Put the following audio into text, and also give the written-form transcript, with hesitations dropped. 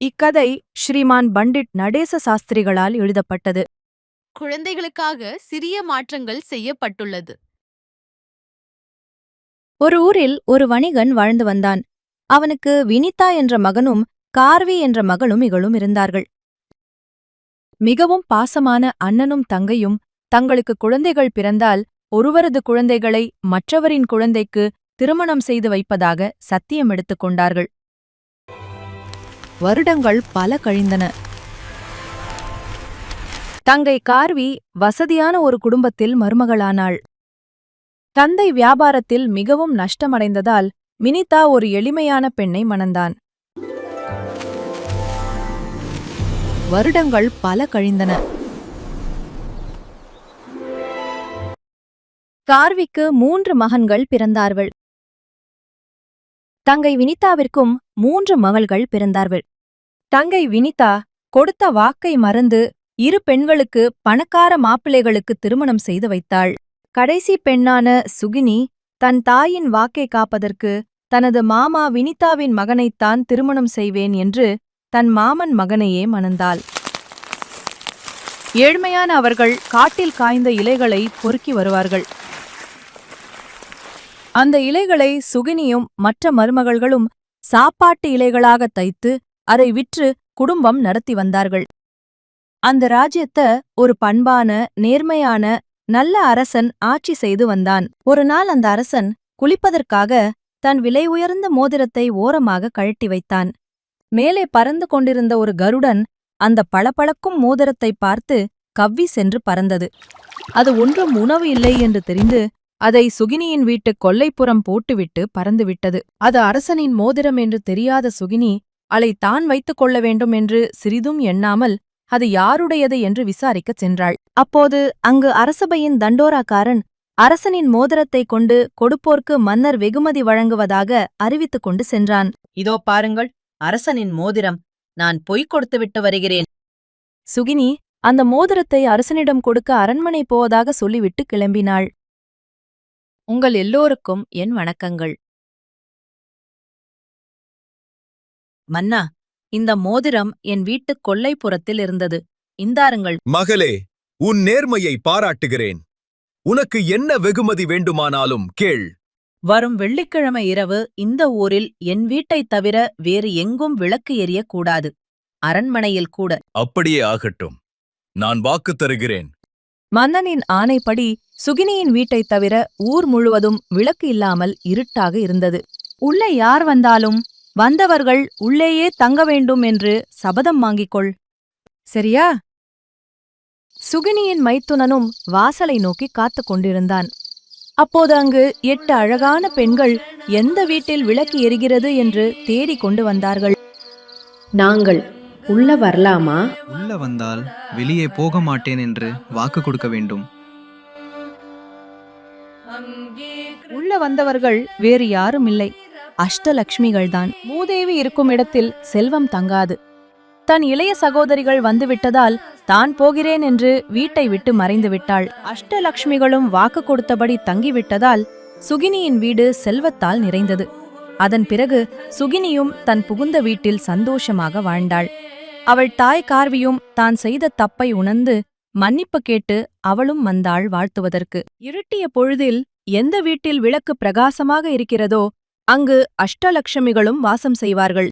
இக்கதை ஸ்ரீமான் பண்டிட் நடேச சாஸ்திரிகளால் எழுதப்பட்டது. குழந்தைகளுக்காக சிறிய மாற்றங்கள் செய்யப்பட்டுள்ளது. ஒரு ஊரில் ஒரு வணிகன் வாழ்ந்து வந்தான். அவனுக்கு வினிதா என்ற மகனும் கார்வி என்ற மகளும் இகளும் இருந்தார்கள். மிகவும் பாசமான அண்ணனும் தங்கையும் தங்களுக்கு குழந்தைகள் பிறந்தால் ஒருவரது குழந்தைகளை மற்றவரின் குழந்தைக்கு திருமணம் செய்து வைப்பதாக சத்தியம் எடுத்துக் கொண்டார்கள். வருடங்கள் பல கழிந்தன. தங்கை கார்வி வசதியான ஒரு குடும்பத்தில் மருமகளானாள். தந்தை வியாபாரத்தில் மிகவும் நஷ்டமடைந்ததால் வினிதா ஒரு எளிமையான பெண்ணை மணந்தான். வருடங்கள் பல கழிந்தன. கார்விக்கு 3 மகன்கள் பிறந்தார்கள். தங்கை வினிதாவிற்கும் 3 மகள்கள் பிறந்தார்கள். தங்கை வினிதா கொடுத்த வாக்கை மறந்து 2 பெண்களுக்கு பணக்கார மாப்பிள்ளைகளுக்கு திருமணம் செய்து வைத்தாள். கடைசி பெண்ணான சுகினி தன் தாயின் வாக்கை காப்பதற்கு தனது மாமா வினிதாவின் மகனைத்தான் திருமணம் செய்வேன் என்று தன் மாமன் மகனையே மணந்தாள். ஏழ்மையான அவர்கள் காட்டில் காய்ந்த இலைகளை பொறுக்கி வருவார்கள். அந்த இலைகளை சுகினியும் மற்ற மருமகள்களும் சாப்பாட்டு இலைகளாக தைத்து அதை விற்று குடும்பம் நடத்தி வந்தார்கள். அந்த ராஜ்யத்தை ஒரு பண்பான நேர்மையான நல்ல அரசன் ஆட்சி செய்து வந்தான். ஒரு நாள் அந்த அரசன் குளிப்பதற்காக தன் விலை உயர்ந்த மோதிரத்தை ஓரமாக கழட்டி வைத்தான். மேலே பறந்து கொண்டிருந்த ஒரு கருடன் அந்த பளபளக்கும் மோதிரத்தை பார்த்து கவ்வி சென்று பறந்தது. அது ஒன்றும் உணவு இல்லை என்று தெரிந்து அதை சுகினியின் வீட்டு கொல்லைப்புறம் போட்டுவிட்டு பறந்துவிட்டது. அது அரசனின் மோதிரம் என்று தெரியாத சுகினி அதை தான் வைத்துக் கொள்ள வேண்டும் என்று சிறிதும் எண்ணாமல் அது யாருடையது என்று விசாரிக்கச் சென்றாள். அப்போது அங்கு அரசபையின் தண்டோராக்காரன் அரசனின் மோதிரத்தைக் கொண்டு கொடுப்போர்க்கு மன்னர் வெகுமதி வழங்குவதாக அறிவித்துக் கொண்டு சென்றான். இதோ பாருங்கள், அரசனின் மோதிரம். நான் பொய் கொடுத்துவிட்டு வருகிறேன். சுகினி அந்த மோதிரத்தை அரசனிடம் கொடுக்க அரண்மனை போவதாக சொல்லிவிட்டு கிளம்பினாள். உங்கள் எல்லோருக்கும் என் வணக்கங்கள். மன்னா, இந்த மோதிரம் என் வீட்டுக் கொல்லைப்புறத்தில் இருந்தது. இந்தாருங்கள். மகளே, உன் நேர்மையை பாராட்டுகிறேன். உனக்கு என்ன வெகுமதி வேண்டுமானாலும் கேள். வரும் வெள்ளிக்கிழமை இரவு இந்த ஊரில் என் வீட்டைத் தவிர வேறு எங்கும் விளக்கு எரியக்கூடாது. அரண்மனையில் கூட. அப்படியே ஆகட்டும். நான் வாக்கு தருகிறேன். மன்னனின் ஆணைப்படி சுகினியின் வீட்டைத் தவிர ஊர் முழுவதும் விளக்கு இல்லாமல் இருட்டாக இருந்தது. உள்ளே யார் வந்தாலும் வந்தவர்கள் உள்ளேயே தங்க வேண்டும் என்று சபதம் வாங்கிக்கொள். சரியா? சுகினியின் மைத்துனனும் வாசலை நோக்கி காத்துக் கொண்டிருந்தான். அப்போது அங்கு 8 அழகான பெண்கள் எந்த வீட்டில் விளக்கு எரிகிறது என்று தேடிக் கொண்டு வந்தார்கள். நாங்கள் உள்ள வரலாமா? உள்ள வந்தால் வெளியே போக மாட்டேன் என்று வாக்கு கொடுக்க வேண்டும். உள்ள வந்தவர்கள் வேறு யாரும் இல்லை, அஷ்டலக்ஷ்மிகள்தான். மூதேவி இருக்கும் இடத்தில் செல்வம் தங்காது. தன் இளைய சகோதரிகள் வந்துவிட்டதால் தான் போகிறேன் என்று வீட்டை விட்டு மறைந்து விட்டாள். அஷ்டலக்ஷ்மிகளும் வாக்கு கொடுத்தபடி தங்கிவிட்டதால் சுகினியின் வீடு செல்வத்தால் நிறைந்தது. அதன் பிறகு சுகினியும் தன் புகுந்த வீட்டில் சந்தோஷமாக வாழ்ந்தாள். அவள் தாய் கார்வியும் தான் செய்த தப்பை உணர்ந்து மன்னிப்பு கேட்டு அவளும் வந்தாள் வாழ்த்துவதற்கு. இருட்டிய பொழுதில் எந்த வீட்டில் விளக்கு பிரகாசமாக இருக்கிறதோ அங்கு அஷ்டலக்ஷ்மிகளும் வாசம் செய்வார்கள்.